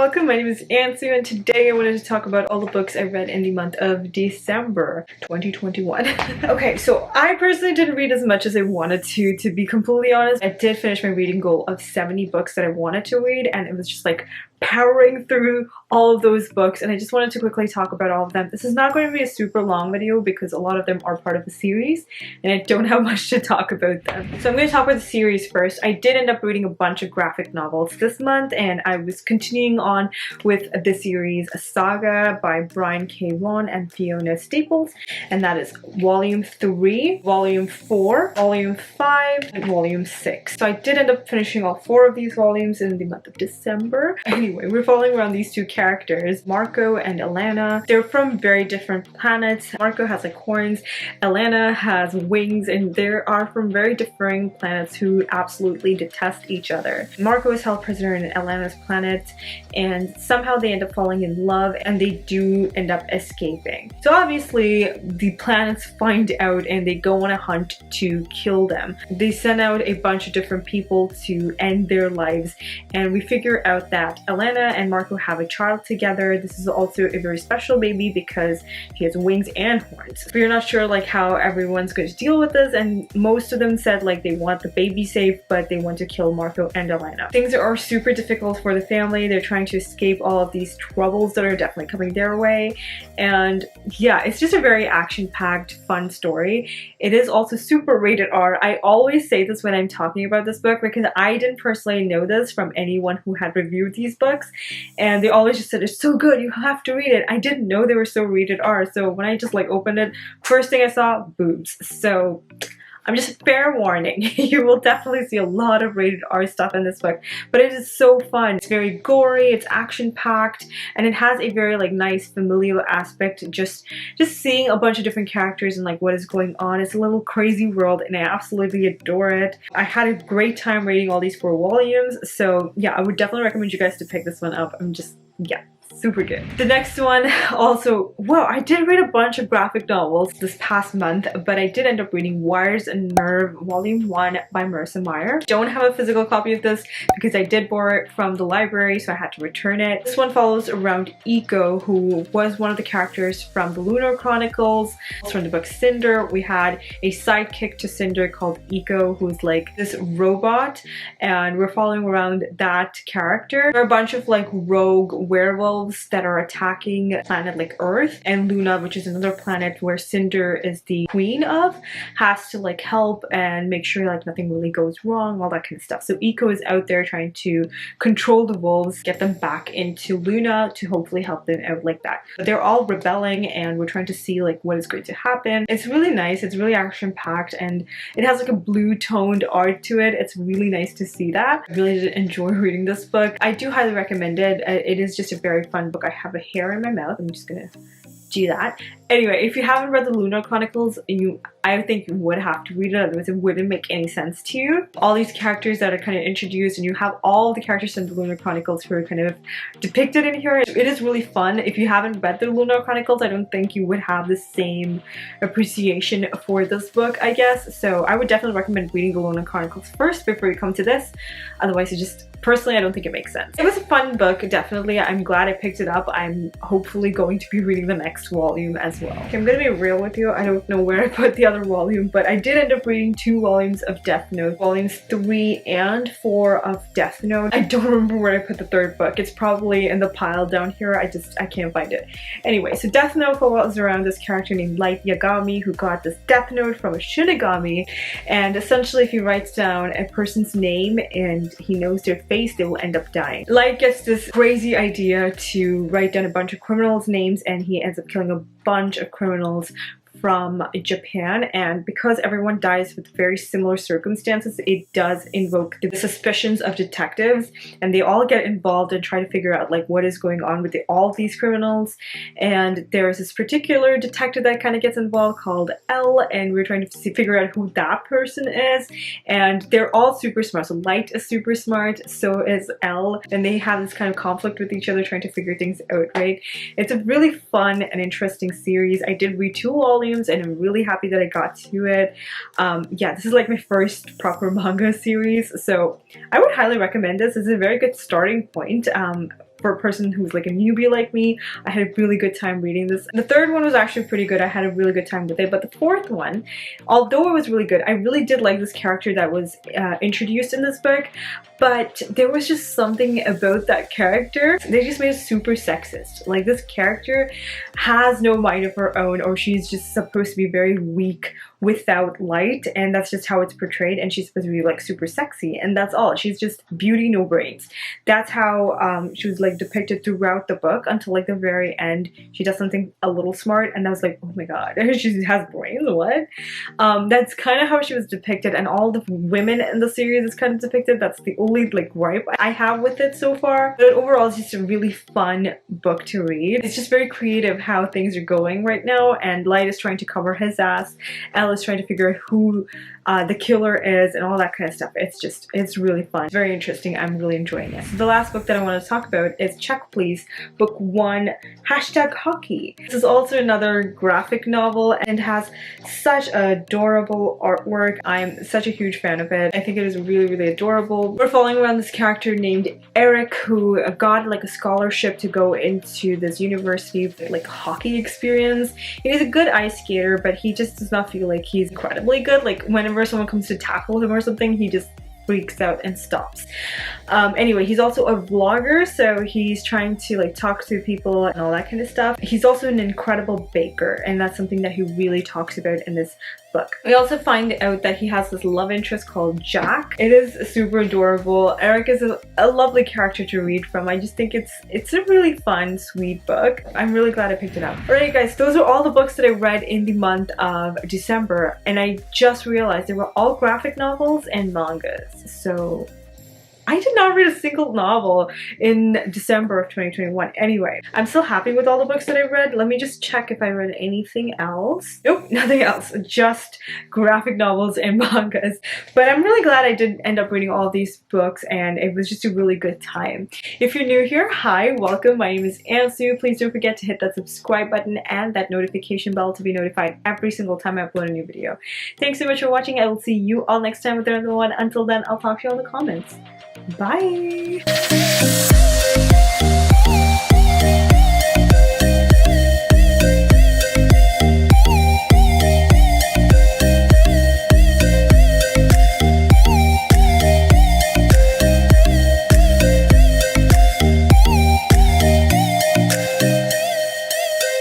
welcome. My name is Ansu and today I wanted to talk about all the books I read in the month of December 2021. Okay, so I personally didn't read as much as I wanted to be completely honest. I did finish my reading goal of 70 books that I wanted to read, and it was just like powering through all of those books, and I just wanted to quickly talk about all of them. This is not going to be a super long video because a lot of them are part of the series and I don't have much to talk about them. So I'm going to talk about the series first. I did end up reading a bunch of graphic novels this month, and I was continuing on with the series Saga by Brian K. Vaughan and Fiona Staples, and that is Volume 3, Volume 4, Volume 5, and Volume 6. So I did end up finishing all 4 of these volumes in the month of December. Anyway, we're following around these two characters, Marco and Elena. They're from very different planets. Marco has like horns, Elena has wings, and they are from very differing planets who absolutely detest each other. Marco is held prisoner in Elena's planet, and somehow they end up falling in love, and they do end up escaping. So obviously the planets find out and they go on a hunt to kill them. They send out a bunch of different people to end their lives, and we figure out that Elena and Marco have a child together. This is also a very special baby because he has wings and horns. We're not sure like how everyone's going to deal with this, and most of them said like they want the baby safe, but they want to kill Marco and Elena. Things are super difficult for the family. They're trying to escape all of these troubles that are definitely coming their way, and yeah, it's just a very action-packed, fun story. It is also super rated R. I always say this when I'm talking about this book because I didn't personally know this from anyone who had reviewed these books, and they always just said it's so good, you have to read it. I didn't know they were so rated R, so when I just like opened it, first thing I saw, boobs. So I'm just fair warning, you will definitely see a lot of rated R stuff in this book, but it is so fun. It's very gory, it's action-packed, and it has a very like nice familial aspect. Just seeing a bunch of different characters and like what is going on. It's a little crazy world and I absolutely adore it. I had a great time reading all these 4 volumes, so yeah, I would definitely recommend you guys to pick this one up. Yeah, super good. The next one also, wow, I did read a bunch of graphic novels this past month, but I did end up reading Wires and Nerve Volume 1 by Marissa Meyer. Don't have a physical copy of this because I did borrow it from the library, so I had to return it. This one follows around Eiko, who was one of the characters from the Lunar Chronicles. From the book Cinder, we had a sidekick to Cinder called Eiko, who's like this robot, and we're following around that character. There are a bunch of like rogue werewolves that are attacking a planet like Earth, and Luna, which is another planet where Cinder is the queen of, has to like help and make sure like nothing really goes wrong, all that kind of stuff. So Eiko is out there trying to control the wolves, get them back into Luna to hopefully help them out like that. But they're all rebelling and we're trying to see like what is going to happen. It's really nice, it's really action-packed, and it has like a blue toned art to it. It's really nice to see that. I really did enjoy reading this book. I do highly recommend it. It is just a very fun book. I have a hair in my mouth. I'm just gonna do that. Anyway, if you haven't read the Lunar Chronicles, I think you would have to read it, otherwise it wouldn't make any sense to you. All these characters that are kind of introduced, and you have all the characters in the Lunar Chronicles who are kind of depicted in here. It is really fun. If you haven't read the Lunar Chronicles, I don't think you would have the same appreciation for this book, I guess. So I would definitely recommend reading the Lunar Chronicles first before you come to this. Otherwise, personally, I don't think it makes sense. It was a fun book, definitely. I'm glad I picked it up. I'm hopefully going to be reading the next volume as well. Okay, I'm gonna be real with you. I don't know where I put the other volume, but I did end up reading 2 volumes of Death Note, volumes 3 and 4 of Death Note. I don't remember where I put the 3rd book. It's probably in the pile down here. I can't find it. Anyway, so Death Note follows around this character named Light Yagami who got this Death Note from a Shinigami, and essentially if he writes down a person's name and he knows their face, they will end up dying. Light gets this crazy idea to write down a bunch of criminals' names, and he ends up killing a bunch of criminals from Japan, and because everyone dies with very similar circumstances, it does invoke the suspicions of detectives, and they all get involved and try to figure out like what is going on with all these criminals. And there's this particular detective that kind of gets involved called L, and we're trying to figure out who that person is, and they're all super smart. So Light is super smart, so is L, and they have this kind of conflict with each other trying to figure things out, right? It's a really fun and interesting series. I did read 2 volumes and I'm really happy that I got to it. Yeah, this is like my first proper manga series, so I would highly recommend this. It's a very good starting point. for a person who's like a newbie like me. I had a really good time reading this. The third one was actually pretty good. I had a really good time with it. But the fourth one, although it was really good, I really did like this character that was introduced in this book. But there was just something about that character. They just made it super sexist. Like, this character has no mind of her own, or she's just supposed to be very weak without light, and that's just how it's portrayed, and she's supposed to be like super sexy, and that's all. She's just beauty, no brains. That's how she was like depicted throughout the book until like the very end. She does something a little smart, and I was like, oh my god, she has brains, what? That's kind of how she was depicted, and all the women in the series is kind of depicted. That's the only like gripe I have with it so far. But overall, it's just a really fun book to read. It's just very creative how things are going right now, and Light is trying to cover his ass. Is trying to figure out who the killer is and all that kind of stuff. It's really fun. It's very interesting. I'm really enjoying it. So the last book that I want to talk about is Check Please, Book 1, #Hockey. This is also another graphic novel and has such adorable artwork. I'm such a huge fan of it. I think it is really, really adorable. We're following around this character named Eric, who got like a scholarship to go into this university like hockey experience. He's a good ice skater, but he just does not feel like he's incredibly good. Like, whenever someone comes to tackle him or something, he just freaks out and stops. Anyway, he's also a vlogger, so he's trying to like talk to people and all that kind of stuff. He's also an incredible baker, and that's something that he really talks about in this book. We also find out that he has this love interest called Jack. It is super adorable. Eric is a lovely character to read from. I just think it's a really fun, sweet book. I'm really glad I picked it up. Alright guys, those are all the books that I read in the month of December, and I just realized they were all graphic novels and mangas. So I did not read a single novel in December of 2021. Anyway, I'm still happy with all the books that I read. Let me just check if I read anything else. Nope, nothing else. Just graphic novels and mangas. But I'm really glad I did end up reading all of these books, and it was just a really good time. If you're new here, hi, welcome. My name is Ansu. Please don't forget to hit that subscribe button and that notification bell to be notified every single time I upload a new video. Thanks so much for watching. I will see you all next time with another one. Until then, I'll talk to you all in the comments. Bye!